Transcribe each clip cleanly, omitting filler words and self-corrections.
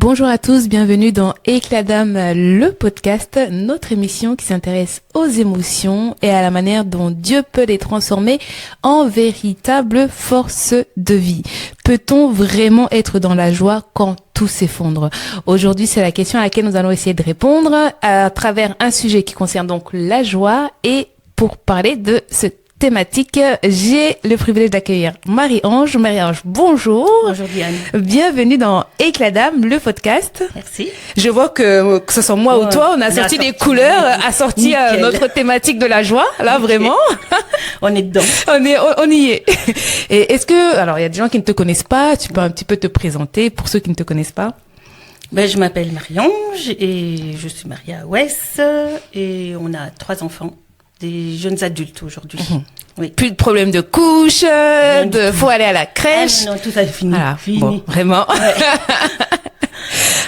Bonjour à tous, bienvenue dans Éclat d'âme, le podcast, notre émission qui s'intéresse aux émotions et à la manière dont Dieu peut les transformer en véritable force de vie. Peut-on vraiment être dans la joie quand tout s'effondre? Aujourd'hui, c'est la question à laquelle nous allons essayer de répondre à travers un sujet qui concerne donc la joie. Et pour parler de ce thématique, j'ai le privilège d'accueillir Marie-Ange. Marie-Ange, bonjour. Bonjour Diane. Bienvenue dans Éclat d'âme, le podcast. Merci. Je vois que ce soit moi ou toi, on a sorti des couleurs, assorti à notre thématique de la joie, là, vraiment. On est dedans. On y est. Et est-ce que, alors, il y a des gens qui ne te connaissent pas, tu peux un petit peu te présenter pour ceux qui ne te connaissent pas? Ben, je m'appelle Marie-Ange et je suis mariée à Wes et on a 3 enfants. Des jeunes adultes aujourd'hui. Oui. Plus de problème de couche, faut aller à la crèche. Ah, non, tout ça est fini. Voilà. Fini. Bon, vraiment. Ouais.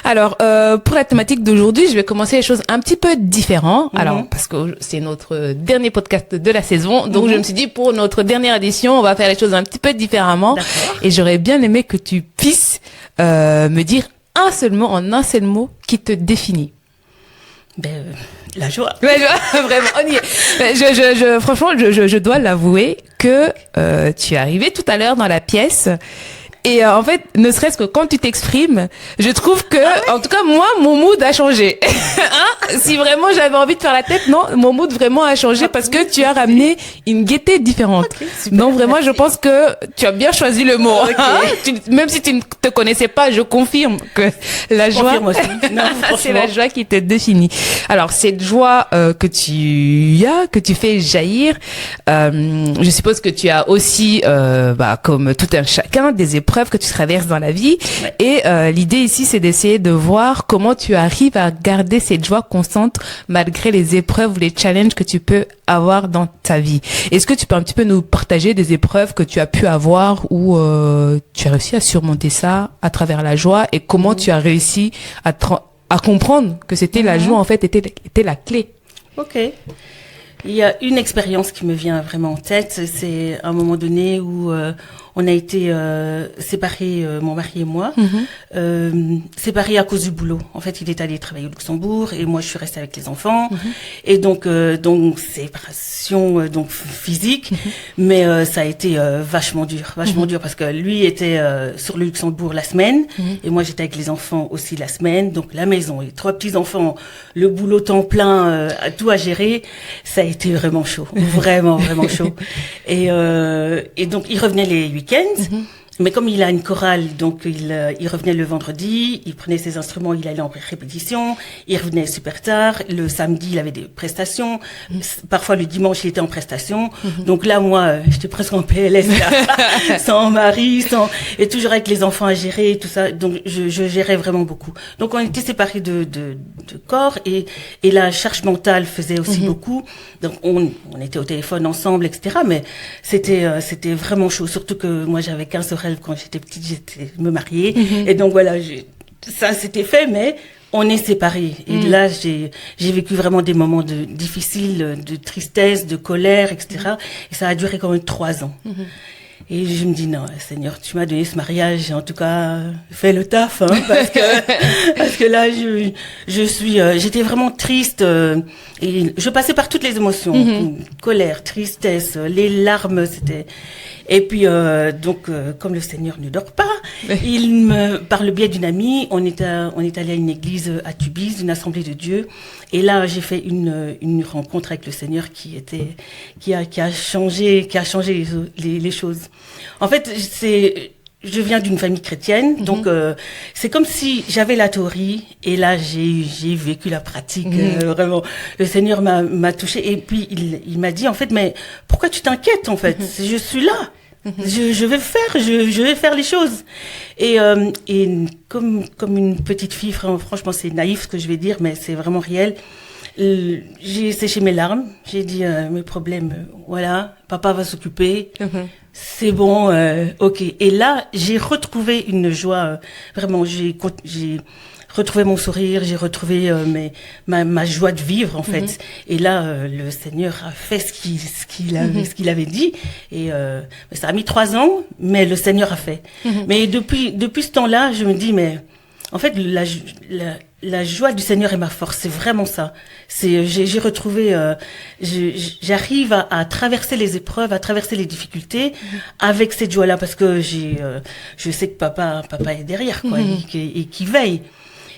Alors, pour la thématique d'aujourd'hui, je vais commencer les choses un petit peu différentes. Alors, parce que c'est notre dernier podcast de la saison. Donc, je me suis dit, pour notre dernière édition, on va faire les choses un petit peu différemment. D'accord. Et j'aurais bien aimé que tu puisses me dire un seul mot, en un seul mot, qui te définit. Ben, la joie. Ouais, vraiment, on y est. Franchement, je dois l'avouer que tu es arrivé tout à l'heure dans la pièce. Et en fait, ne serait-ce que quand tu t'exprimes, je trouve que, en tout cas, moi, mon mood a changé. Hein? Si vraiment j'avais envie de faire la tête, non, mon mood vraiment a changé parce que tu as ramené une gaieté différente. Okay, super, donc vraiment, merci. Je pense que tu as bien choisi le mot. Okay. Hein? Même si tu ne te connaissais pas, je confirme que la joie, c'est la joie qui te définit. Alors, cette joie que tu fais jaillir, je suppose que tu as aussi, comme tout un chacun, des épreuves que tu traverses dans la vie. Ouais. Et l'idée ici, c'est d'essayer de voir comment tu arrives à garder cette joie constante malgré les épreuves ou les challenges que tu peux avoir dans ta vie. Est-ce que tu peux un petit peu nous partager des épreuves que tu as pu avoir où tu as réussi à surmonter ça à travers la joie et comment tu as réussi à comprendre que c'était la joie en fait était la clé? Ok. Il y a une expérience qui me vient vraiment en tête. C'est un moment donné où on a été séparés, mon mari et moi, séparés à cause du boulot. En fait, il est allé travailler au Luxembourg et moi, je suis restée avec les enfants. Et donc séparation donc physique, mais ça a été vachement dur parce que lui était sur le Luxembourg la semaine et moi, j'étais avec les enfants aussi la semaine. Donc la maison, les 3 petits enfants, le boulot temps plein, tout à gérer, ça a été vraiment chaud, vraiment chaud. Et donc il revenait les week-ends. Mais comme il a une chorale, donc il revenait le vendredi, il prenait ses instruments, il allait en répétition, il revenait super tard. Le samedi, il avait des prestations. Parfois, le dimanche, il était en prestation. Donc là, moi, j'étais presque en PLS, là, sans mari, et toujours avec les enfants à gérer et tout ça. Donc, je gérais vraiment beaucoup. Donc, on était séparés de corps et la charge mentale faisait aussi beaucoup. Donc, on était au téléphone ensemble, etc. Mais c'était vraiment chaud. Surtout que moi, j'avais qu'un seul rêve quand j'étais petite, j'étais me marier. Et donc voilà, ça c'était fait, mais on est séparés. Et là, j'ai vécu vraiment des moments difficiles, de tristesse, de colère, etc. Et ça a duré quand même 3 ans. Et je me dis, non, Seigneur, tu m'as donné ce mariage, en tout cas, fais le taf, hein, parce que là, j'étais vraiment triste, et je passais par toutes les émotions, colère, tristesse, les larmes, et puis, comme le Seigneur ne dort pas, par le biais d'une amie, on est allé à une église à Tubize, une assemblée de Dieu. Et là, j'ai fait une rencontre avec le Seigneur qui a changé les choses. En fait, je viens d'une famille chrétienne, donc c'est comme si j'avais la théorie et là j'ai vécu la pratique. Vraiment, le Seigneur m'a touchée et puis il m'a dit en fait, mais pourquoi tu t'inquiètes en fait? Je suis là. Je vais faire les choses. Et comme une petite fille, franchement c'est naïf ce que je vais dire, mais c'est vraiment réel. J'ai séché mes larmes, j'ai dit mes problèmes, voilà, papa va s'occuper, c'est bon, ok. Et là, j'ai retrouvé une joie, vraiment, j'ai retrouvé mon sourire, j'ai retrouvé ma joie de vivre en fait. Et là, le Seigneur a fait ce qu'il avait dit. Et ça a mis 3 ans, mais le Seigneur a fait. Mais depuis ce temps-là, je me dis mais en fait, la joie du Seigneur est ma force. C'est vraiment ça. J'ai retrouvé, j'arrive à traverser les épreuves, à traverser les difficultés avec cette joie-là, parce que je sais que papa est derrière, quoi, et qui veille.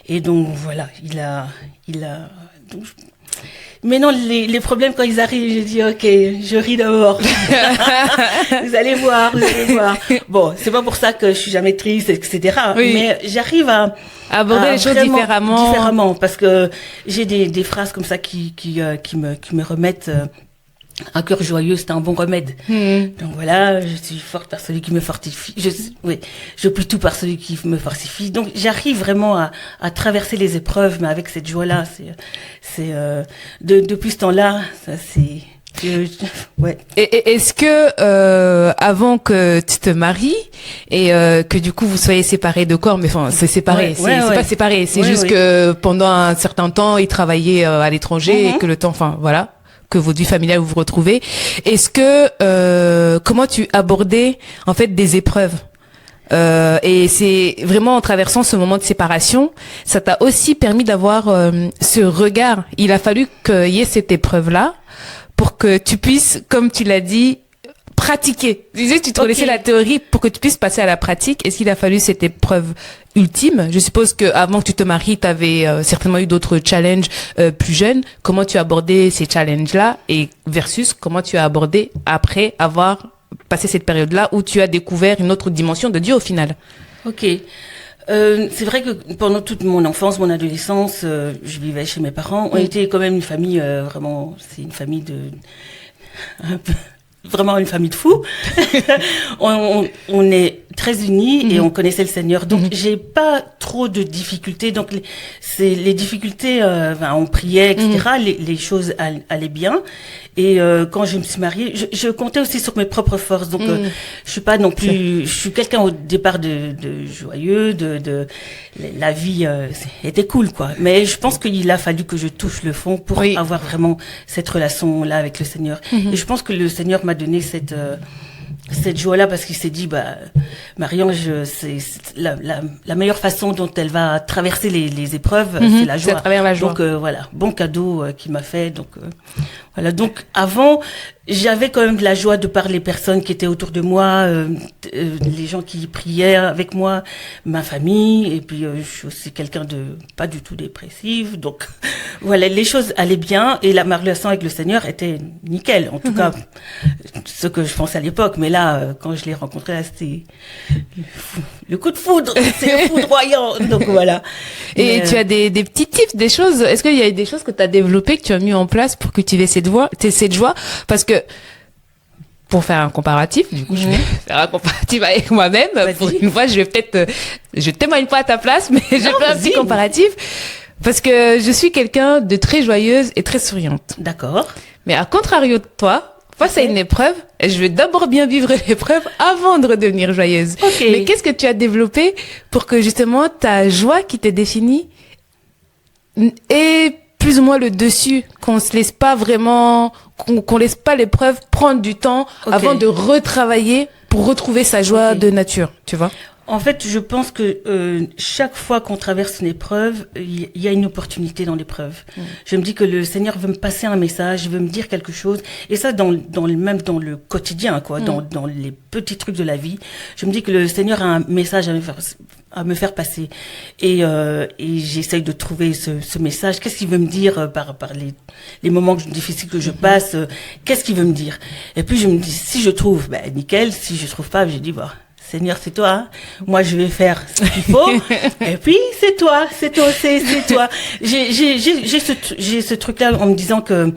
Et donc voilà, il a. Donc, mais non, les problèmes quand ils arrivent, je dis ok, je ris d'abord. Vous allez voir. Bon, c'est pas pour ça que je suis jamais triste, etc. Oui. Mais j'arrive à aborder les choses différemment, parce que j'ai des phrases comme ça qui me remettent un cœur joyeux, c'est un bon remède. Donc voilà, je suis forte par celui qui me fortifie. Je puis tout par celui qui me fortifie. Donc j'arrive vraiment à traverser les épreuves, mais avec cette joie-là. Depuis ce temps-là, ça c'est. Ouais. Et est-ce que avant que tu te maries et que du coup vous soyez séparés de corps, mais enfin c'est séparé, c'est pas séparé, c'est juste que pendant un certain temps il travaillait à l'étranger et que le temps, enfin voilà, que votre vie familiale vous retrouvez. Est-ce que comment tu abordais en fait des épreuves? Et c'est vraiment en traversant ce moment de séparation, ça t'a aussi permis d'avoir ce regard. Il a fallu qu'il y ait cette épreuve-là pour que tu puisses, comme tu l'as dit, pratiquer. Tu disais que tu te laissais la théorie pour que tu puisses passer à la pratique. Est-ce qu'il a fallu cette épreuve ultime? Je suppose que avant que tu te maries, tu avais certainement eu d'autres challenges plus jeunes. Comment tu as abordé ces challenges-là et versus comment tu as abordé après avoir passé cette période-là où tu as découvert une autre dimension de Dieu au final? Ok. C'est vrai que pendant toute mon enfance, mon adolescence, je vivais chez mes parents. On était quand même une famille vraiment, c'est une famille vraiment une famille de fous. on est très unis et on connaissait le Seigneur. Donc j'ai pas trop de difficultés. Donc les difficultés, on priait, etc. Les choses allaient bien. Et quand je me suis mariée, je comptais aussi sur mes propres forces. Donc je suis pas non plus, je suis quelqu'un au départ de joyeux, la vie était cool, quoi. Mais je pense qu'il a fallu que je touche le fond pour avoir vraiment cette relation là avec le Seigneur. Et je pense que le Seigneur m'a donné cette joie-là parce qu'il s'est dit, Marie-Ange, c'est la meilleure façon dont elle va traverser les épreuves, c'est la joie. C'est à travers la joie. Donc voilà, bon cadeau qu'il m'a fait. Donc voilà. Donc avant, j'avais quand même de la joie de par les personnes qui étaient autour de moi, les gens qui priaient avec moi, ma famille. Et puis je suis aussi quelqu'un de pas du tout dépressif. Donc voilà, les choses allaient bien et ma relation avec le Seigneur était nickel. En tout cas, ce que je pensais à l'époque. Mais là, quand je l'ai rencontré, là, c'était le coup de foudre, c'est foudroyant. Donc voilà. Et tu as des petits tips, des choses. Est-ce qu'il y a des choses que tu as développées, que tu as mis en place pour cultiver cette joie? Parce que pour faire un comparatif, du coup, je vais faire un comparatif avec moi-même. Pour une fois, je témoigne pas à ta place, mais je fais un petit comparatif. Parce que je suis quelqu'un de très joyeuse et très souriante. D'accord. Mais à contrario de toi, face à une épreuve, je vais d'abord bien vivre l'épreuve avant de redevenir joyeuse. Okay. Mais qu'est-ce que tu as développé pour que justement ta joie qui t'est définie ait plus ou moins le dessus, qu'on se laisse pas vraiment, qu'on laisse pas l'épreuve prendre du temps avant de retravailler pour retrouver sa joie de nature, tu vois? En fait, je pense que chaque fois qu'on traverse une épreuve, il y a une opportunité dans l'épreuve. Je me dis que le Seigneur veut me passer un message, veut me dire quelque chose, et ça même dans le quotidien, quoi, dans les petits trucs de la vie. Je me dis que le Seigneur a un message à me faire passer, et j'essaye de trouver ce message. Qu'est-ce qu'il veut me dire par les moments difficiles que je passe? Qu'est-ce qu'il veut me dire? Et puis je me dis, si je trouve, nickel. Si je trouve pas, je dis Seigneur, c'est toi. Hein. Moi, je vais faire ce qu'il faut. Et puis, c'est toi. J'ai ce truc-là en me disant que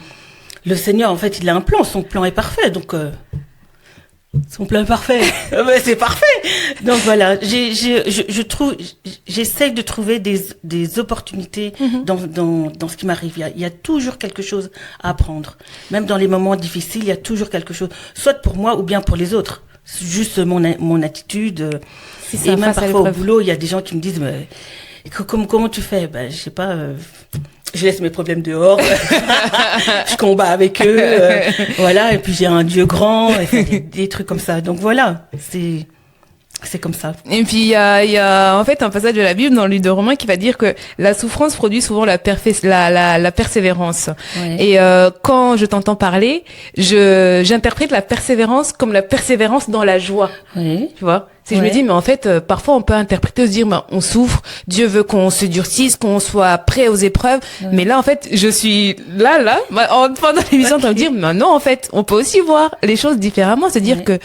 le Seigneur, en fait, il a un plan. Son plan est parfait. Donc, son plan est parfait. Mais c'est parfait. Donc voilà. J'essaye de trouver des opportunités dans ce qui m'arrive. Il y a toujours quelque chose à apprendre. Même dans les moments difficiles, il y a toujours quelque chose. Soit pour moi ou bien pour les autres. C'est juste mon attitude. Et même parfois au boulot, il y a des gens qui me disent mais comment tu fais? Je sais pas, je laisse mes problèmes dehors. Je combats avec eux, voilà, et puis j'ai un Dieu grand, et des trucs comme ça. Donc voilà, C'est comme ça. Et puis il y a en fait un passage de la Bible dans le livre de Romains qui va dire que la souffrance produit souvent la persévérance. Ouais. Et quand je t'entends parler, j'interprète la persévérance comme la persévérance dans la joie. Oui. Tu vois? Si je Ouais. me dis, mais en fait, parfois on peut interpréter, se dire, ben, on souffre, Dieu veut qu'on se durcisse, qu'on soit prêt aux épreuves. Ouais. Mais là, en fait, je suis pendant l'émission, en train de me dire, mais non, en fait, on peut aussi voir les choses différemment. Se dire Ouais. que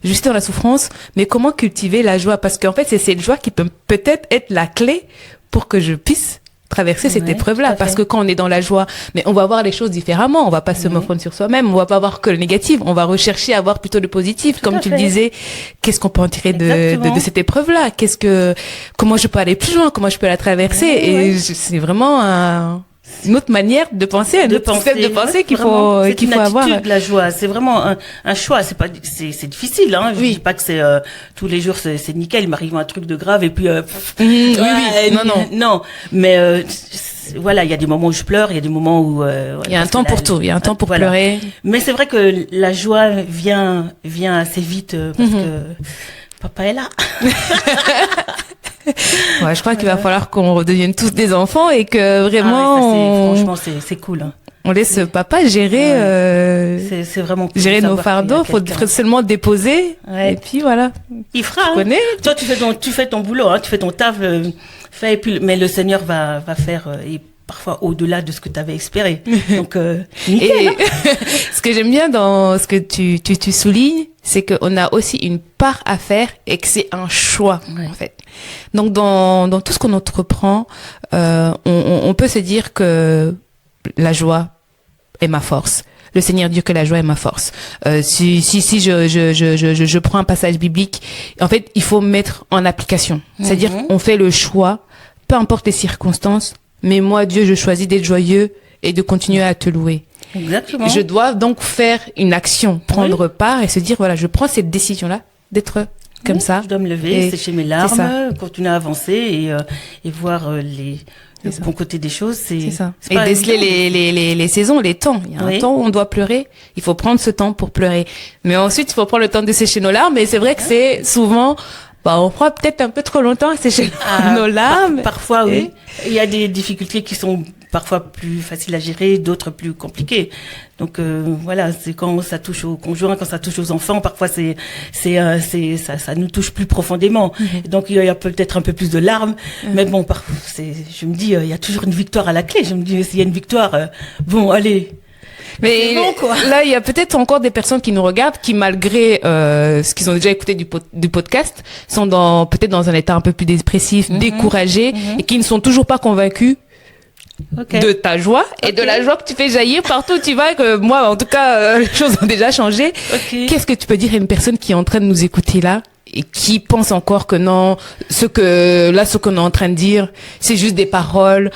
je suis dans la souffrance, mais comment cultiver la joie? Parce qu'en fait, c'est cette joie qui peut peut-être être la clé pour que je puisse traverser cette Ouais, épreuve-là. tout à Parce fait. que quand on est dans la joie, mais on va voir les choses différemment. On va pas se morfondre sur soi-même. On va pas voir que le négatif. On va rechercher à voir plutôt le positif. Comme à tu le fait. disais, qu'est-ce qu'on peut en tirer de Exactement. cette épreuve-là? Comment je peux aller plus loin? Comment je peux la traverser? Ouais, Et ouais. c'est vraiment une autre manière de penser, un autre système de pensée qu'il faut, c'est qu'il une faut avoir. attitude, la joie. C'est vraiment un choix. C'est difficile, hein. Je Oui. dis pas que c'est, tous les jours, c'est nickel. Il m'arrive un truc de grave et puis, Oui, non. non. Mais, voilà, il y a des moments où je pleure, il y a des moments où, Il y a un temps pour tout. Il y a un temps pour voilà. pleurer. Mais c'est vrai que la joie vient assez vite, parce que papa est là. Ouais, je crois qu'il va falloir qu'on redevienne tous des enfants et que Ah vraiment, ouais, franchement, c'est cool, hein. on laisse papa gérer, C'est vraiment cool gérer de nos savoir qu'il y a fardeaux. Faut quelqu'un. seulement déposer. Ouais. Et puis voilà. Il fera. Tu hein. connais? Toi, tu fais ton boulot, hein, tu fais ton taf, fais, et puis, mais le Seigneur va faire, et parfois au-delà de ce que tu avais espéré. Donc, nickel. Et hein. ce que j'aime bien dans ce que tu soulignes, c'est qu'on a aussi une part à faire et que c'est un choix, Ouais. en fait. Donc, dans tout ce qu'on entreprend, on peut se dire que la joie est ma force. Le Seigneur dit que la joie est ma force. Si je prends un passage biblique, en fait, il faut mettre en application. C'est-à-dire, on fait le choix, peu importe les circonstances, mais moi, Dieu, je choisis d'être joyeux et de continuer à te louer. Exactement. Je dois donc faire une action, prendre part et se dire, voilà, je prends cette décision-là d'être comme Oui, ça. Je dois me lever, Et sécher mes c'est larmes, continuer à avancer et voir le C'est ça. bon côté des choses. C'est ça. c'est Et pas déceler évident. les saisons, les temps. Il y a un Oui. temps où on doit pleurer. Il faut prendre ce temps pour pleurer. Mais ensuite, il faut prendre le temps de sécher nos larmes. Et c'est vrai que c'est souvent, on prend peut-être un peu trop longtemps à sécher nos larmes. Parfois, oui. Il y a des difficultés qui sont parfois plus faciles à gérer, d'autres plus compliquées. Donc voilà, c'est quand ça touche aux conjoints, quand ça touche aux enfants, parfois ça nous touche plus profondément. Donc il y a peut-être un peu plus de larmes, mais bon, je me dis, il y a toujours une victoire à la clé. Je me dis, s'il y a une victoire, bon, allez. Mais C'est bon, quoi. là, il y a peut-être encore des personnes qui nous regardent qui, malgré ce qu'ils ont déjà écouté du podcast, sont peut-être dans un état un peu plus dépressif, découragés, et qui ne sont toujours pas convaincus Ok. de ta joie et de Ok. la joie que tu fais jaillir partout où tu vas. Que moi, en tout cas, les choses ont déjà changé. Ok. Qu'est-ce que tu peux dire à une personne qui est en train de nous écouter là et qui pense encore que non, ce qu'on est en train de dire, c'est juste des paroles.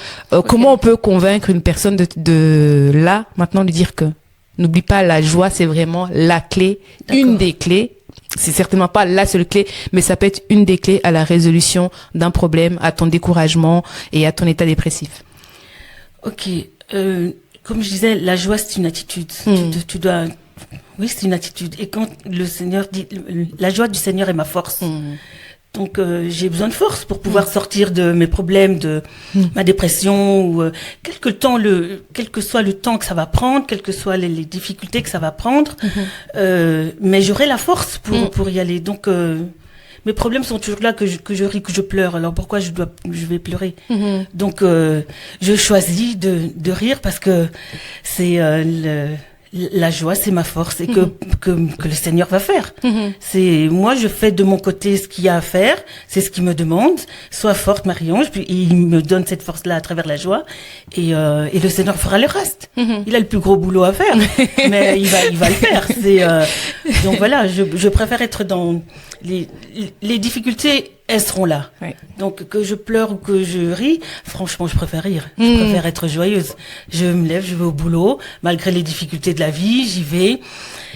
Comment on peut convaincre une personne de là, maintenant, de dire que n'oublie pas, la joie, c'est vraiment la clé, D'accord. une des clés. C'est certainement pas la seule clé, mais ça peut être une des clés à la résolution d'un problème, à ton découragement et à ton état dépressif. Ok. Comme je disais, la joie, c'est une attitude. Tu dois... Oui, c'est une attitude. Et quand le Seigneur dit, la joie du Seigneur est ma force. Donc, j'ai besoin de force pour pouvoir sortir de mes problèmes, de ma dépression, ou quel que soit le temps que ça va prendre, quelles que soient les difficultés que ça va prendre, mais j'aurai la force pour y aller. Donc, mes problèmes sont toujours là, que je ris, que je pleure. Alors pourquoi je vais pleurer? Donc, je choisis de rire parce que c'est la joie, c'est ma force et que le Seigneur va faire. C'est moi, je fais de mon côté ce qu'il y a à faire, c'est ce qu'il me demande. Sois forte, Marie-Ange, puis il me donne cette force-là à travers la joie et le Seigneur fera le reste. Il a le plus gros boulot à faire, mais il va le faire. Donc voilà, je préfère être dans les difficultés. Elles seront là. Ouais. Donc, que je pleure ou que je ris, franchement, je préfère rire. Je préfère être joyeuse. Je me lève, je vais au boulot, malgré les difficultés de la vie, j'y vais.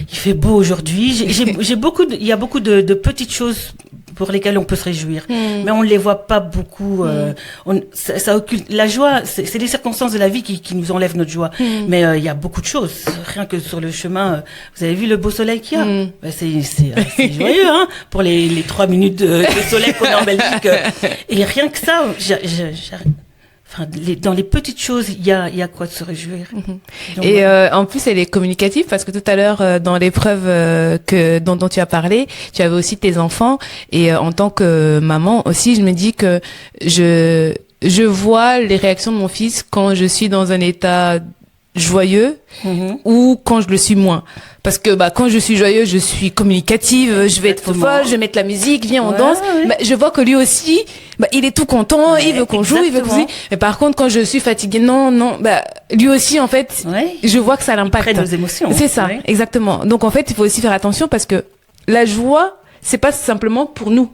Il fait beau aujourd'hui. Il y a beaucoup de petites choses pour lesquelles on peut se réjouir. Mais on ne les voit pas beaucoup. Ça occulte la joie. C'est les circonstances de la vie qui nous enlèvent notre joie. Mais il y a beaucoup de choses. Rien que sur le chemin, vous avez vu le beau soleil qu'il y a. Ben, c'est joyeux, hein, pour les 3 minutes de soleil qu'on a en Belgique. Et rien que ça, enfin, dans les petites choses, il y a quoi de se réjouir. Donc, et en plus, elle est communicative parce que tout à l'heure, dans l'épreuve dont tu as parlé, tu avais aussi tes enfants. Et en tant que maman aussi, je me dis que je vois les réactions de mon fils quand je suis dans un état joyeux ou quand je le suis moins. Parce que quand je suis joyeux, je suis communicative, je vais être folle, je vais mettre la musique, viens on danse. Oui. Je vois que lui aussi, il est tout content, il veut qu'on joue, il veut qu'on joue. Mais par contre, quand je suis fatiguée, non, lui aussi en fait, je vois que ça l'impacte. Il prend nos émotions. C'est ça, exactement. Donc en fait, il faut aussi faire attention parce que la joie, c'est pas simplement pour nous.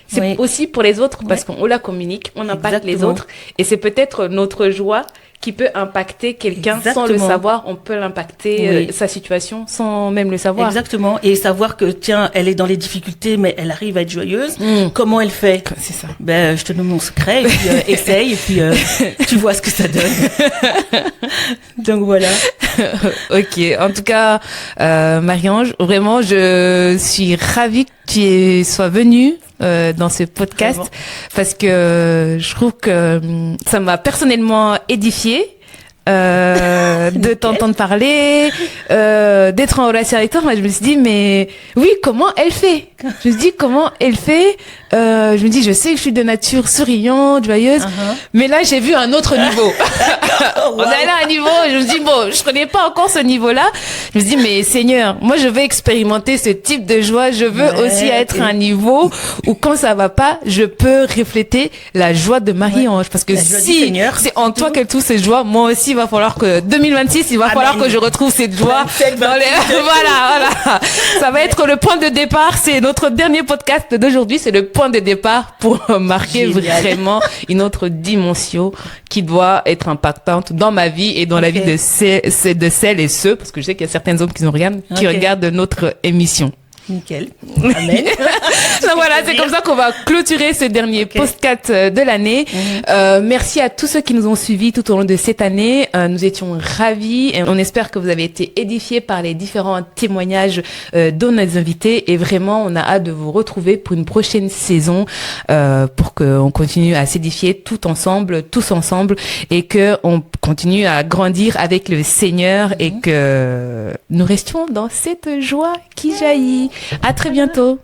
C'est aussi pour les autres parce qu'on la communique, on impacte les autres et c'est peut-être notre joie qui peut impacter quelqu'un sans le savoir. On peut l'impacter, sa situation, sans même le savoir. Exactement. Et savoir que, tiens, elle est dans les difficultés, mais elle arrive à être joyeuse. Comment elle fait? C'est ça. Je te donne mon secret, et puis essaye, et puis tu vois ce que ça donne. Donc voilà. Ok. En tout cas, Marie-Ange, vraiment, je suis ravie que tu sois venue dans ce podcast parce que je trouve que ça m'a personnellement édifiée de t'entendre parler, d'être en relation avec toi. Moi, je me suis dit, mais oui, comment elle fait? Je me suis dit, comment elle fait? Je me dis, je sais que je suis de nature souriante, joyeuse, mais là, j'ai vu un autre niveau. On est allé à un niveau, je me dis, je connais pas encore ce niveau-là. Je me dis, mais Seigneur, moi, je veux expérimenter ce type de joie. Je veux aussi être à un niveau où quand ça va pas, je peux refléter la joie de Marie-Ange. Parce que si c'est en toi qu'elle trouve cette joie, moi aussi, il va falloir que 2026, il va falloir que je retrouve cette joie. Voilà. Ça va être le point de départ. C'est notre dernier podcast d'aujourd'hui. C'est le point de départ pour marquer vraiment une autre dimension qui doit être impactante dans ma vie et dans la vie de celles et ceux, parce que je sais qu'il y a certaines hommes qui nous regardent, qui regardent notre émission. Nickel. Amen. Donc voilà, c'est comme ça qu'on va clôturer ce dernier podcast de l'année. Merci à tous ceux qui nous ont suivis tout au long de cette année. Nous étions ravis et on espère que vous avez été édifiés par les différents témoignages de nos invités et vraiment on a hâte de vous retrouver pour une prochaine saison pour qu'on continue à s'édifier tous ensemble et que on continue à grandir avec le Seigneur et que nous restions dans cette joie qui jaillit. À très bientôt.